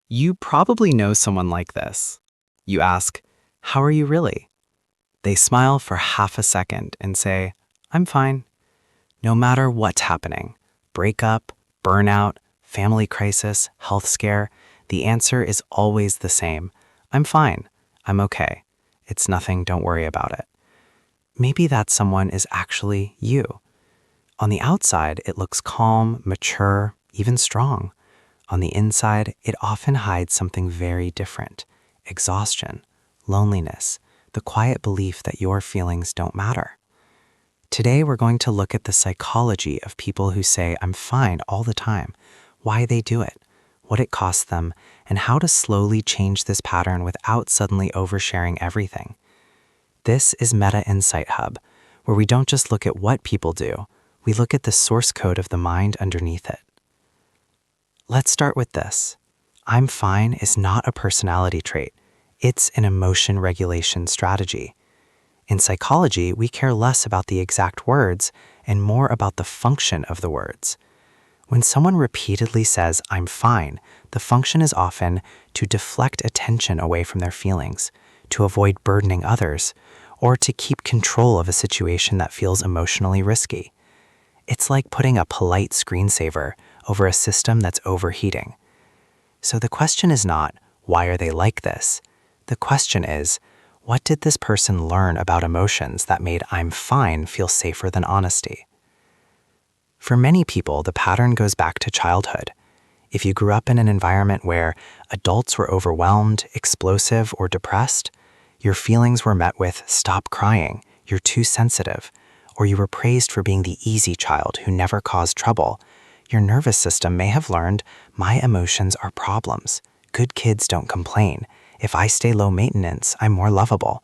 You probably know someone like this. You ask, "How are you really?" They smile for half a second and say, "I'm fine." No matter what's happening, breakup, burnout, family crisis, health scare, the answer is always the same. "I'm fine. I'm okay. It's nothing, don't worry about it." Maybe that someone is actually you. On the outside, it looks calm, mature, even strong. On the inside, it often hides something very different: exhaustion, loneliness, the quiet belief that your feelings don't matter. Today, we're going to look at the psychology of people who say, "I'm fine" all the time, why they do it, what it costs them, and how to slowly change this pattern without suddenly oversharing everything. This is Meta Insight Hub, where we don't just look at what people do, we look at the source code of the mind underneath it. Let's start with this. "I'm fine" is not a personality trait. It's an emotion regulation strategy. In psychology, we care less about the exact words and more about the function of the words. When someone repeatedly says, "I'm fine," the function is often to deflect attention away from their feelings, to avoid burdening others, or to keep control of a situation that feels emotionally risky. It's like putting a polite screensaver over a system that's overheating. So the question is not, why are they like this? The question is, what did this person learn about emotions that made "I'm fine" feel safer than honesty? For many people, the pattern goes back to childhood. If you grew up in an environment where adults were overwhelmed, explosive, or depressed, your feelings were met with "stop crying, you're too sensitive," or you were praised for being the easy child who never caused trouble, your nervous system may have learned, "My emotions are problems. Good kids don't complain. If I stay low maintenance, I'm more lovable."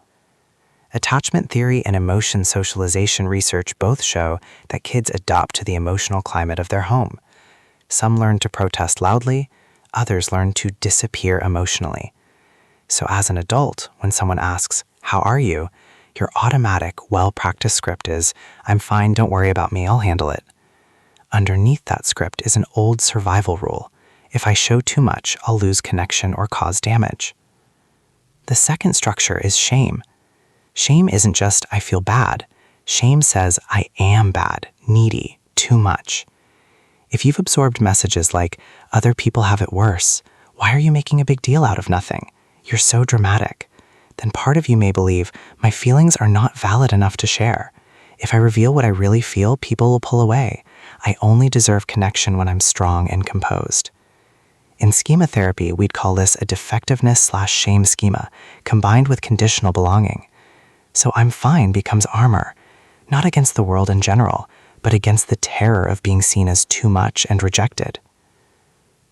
Attachment theory and emotion socialization research both show that kids adopt to the emotional climate of their home. Some learn to protest loudly, others learn to disappear emotionally. So as an adult, when someone asks, "How are you?" your automatic, well-practiced script is, "I'm fine, don't worry about me, I'll handle it." Underneath that script is an old survival rule: if I show too much, I'll lose connection or cause damage. The second structure is shame. Shame isn't just "I feel bad." Shame says "I am bad, needy, too much." If you've absorbed messages like, "Other people have it worse. Why are you making a big deal out of nothing? You're so dramatic," then part of you may believe, "My feelings are not valid enough to share. If I reveal what I really feel, people will pull away. I only deserve connection when I'm strong and composed." In schema therapy, we'd call this a defectiveness/shame schema, combined with conditional belonging. So "I'm fine" becomes armor, not against the world in general, but against the terror of being seen as too much and rejected.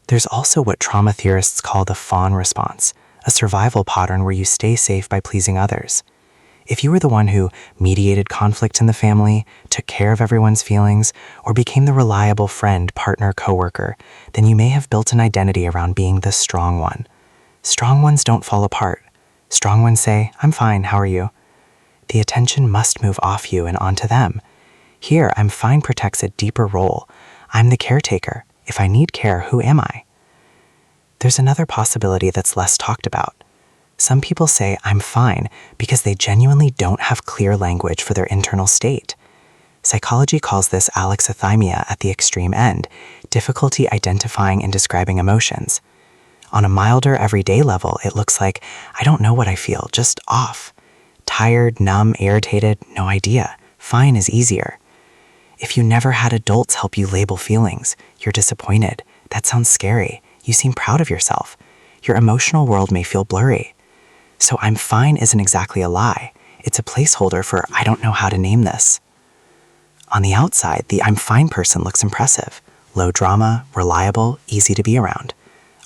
There's also what trauma theorists call the fawn response, a survival pattern where you stay safe by pleasing others. If you were the one who mediated conflict in the family, took care of everyone's feelings, or became the reliable friend, partner, coworker, then you may have built an identity around being the strong one. Strong ones don't fall apart. Strong ones say, "I'm fine, how are you?" The attention must move off you and onto them. Here, "I'm fine" protects a deeper role. I'm the caretaker. If I need care, who am I? There's another possibility that's less talked about. Some people say "I'm fine" because they genuinely don't have clear language for their internal state. Psychology calls this alexithymia at the extreme end, difficulty identifying and describing emotions. On a milder everyday level, it looks like, "I don't know what I feel, just off." Tired, numb, irritated, no idea. Fine is easier. If you never had adults help you label feelings, you're disappointed. That sounds scary. You seem proud of yourself. Your emotional world may feel blurry. So "I'm fine" isn't exactly a lie. It's a placeholder for "I don't know how to name this." On the outside, the "I'm fine" person looks impressive. Low drama, reliable, easy to be around.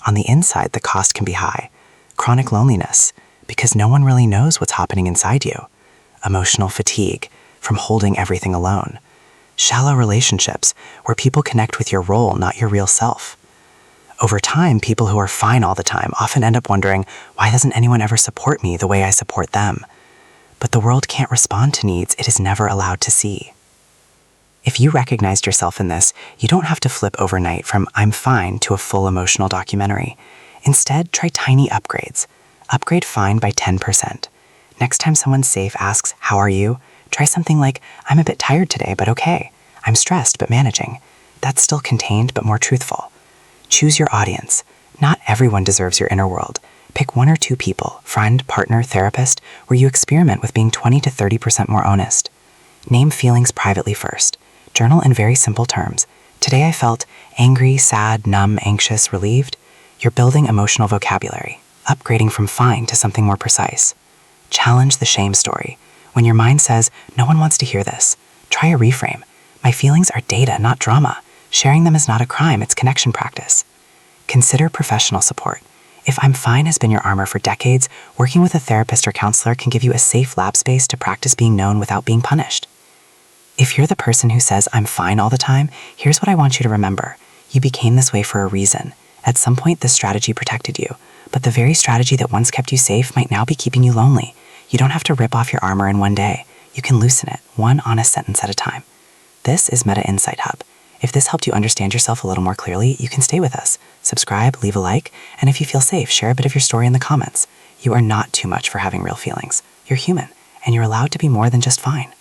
On the inside, the cost can be high. Chronic loneliness, because no one really knows what's happening inside you. Emotional fatigue, from holding everything alone. Shallow relationships, where people connect with your role, not your real self. Over time, people who are fine all the time often end up wondering, why doesn't anyone ever support me the way I support them? But the world can't respond to needs it is never allowed to see. If you recognized yourself in this, you don't have to flip overnight from "I'm fine" to a full emotional documentary. Instead, try tiny upgrades. Upgrade fine by 10%. Next time someone safe asks, how are you? Try something like, I'm a bit tired today, but okay. I'm stressed, but managing. That's still contained, but more truthful. Choose your audience. Not everyone deserves your inner world. Pick 1 or 2 people, friend, partner, therapist, where you experiment with being 20 to 30% more honest. Name feelings privately first. Journal in very simple terms. Today I felt angry, sad, numb, anxious, relieved. You're building emotional vocabulary, upgrading from fine to something more precise. Challenge the shame story. When your mind says, no one wants to hear this, try a reframe. My feelings are data, not drama. Sharing them is not a crime, it's connection practice. Consider professional support. If I'm fine has been your armor for decades, working with a therapist or counselor can give you a safe lab space to practice being known without being punished. If you're the person who says, I'm fine all the time, here's what I want you to remember. You became this way for a reason. At some point, this strategy protected you, but the very strategy that once kept you safe might now be keeping you lonely. You don't have to rip off your armor in one day. You can loosen it, one honest sentence at a time. This is Meta Insight Hub. If this helped you understand yourself a little more clearly, you can stay with us. Subscribe, leave a like, and if you feel safe, share a bit of your story in the comments. You are not too much for having real feelings. You're human, and you're allowed to be more than just fine.